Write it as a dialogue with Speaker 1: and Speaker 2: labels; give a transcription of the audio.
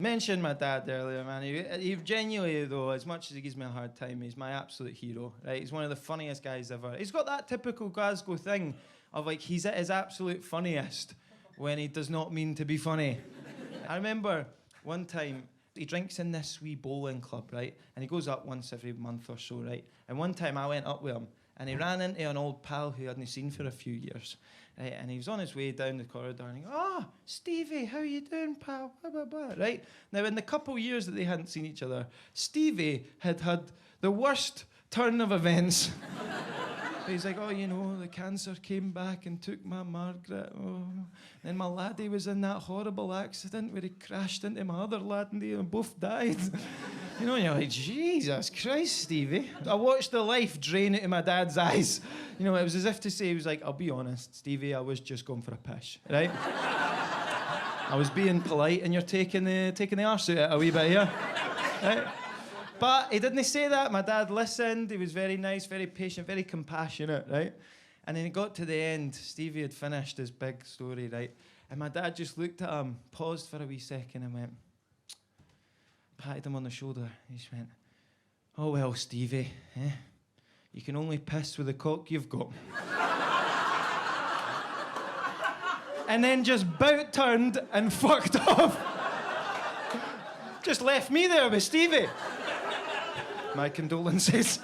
Speaker 1: Mentioned my dad earlier, man. He genuinely, though, as much as he gives me a hard time, he's my absolute hero, right? He's one of the funniest guys ever. He's got that typical Glasgow thing of, like, he's at his absolute funniest when he does not mean to be funny. I remember one time, he drinks in this wee bowling club, right? And he goes up once every month or so, right? And one time I went up with him, and he ran into an old pal who he hadn't seen for a few years, right? And he was on his way down the corridor, and he goes, "Oh, Stevie, how you doing, pal?" Blah, blah, blah, right? Now, in the couple years that they hadn't seen each other, Stevie had had the worst turn of events. He's like, "Oh, you know, the cancer came back and took my Margaret. Oh. Then my laddie was in that horrible accident where he crashed into my other lad and they both died." You know, and you're like, Jesus Christ, Stevie. I watched the life drain out of my dad's eyes. You know, it was as if to say, he was like, "I'll be honest, Stevie, I was just going for a pish, right? I was being polite and you're taking the arse out of it a wee bit here." Right? But he didn't say that. My dad listened. He was very nice, very patient, very compassionate, right? And then he got to the end. Stevie had finished his big story, right? And my dad just looked at him, paused for a wee second and went, patted him on the shoulder. He just went, "Oh, well, Stevie, eh? You can only piss with the cock you've got." And then just bout turned and fucked off. Just left me there with Stevie. My condolences.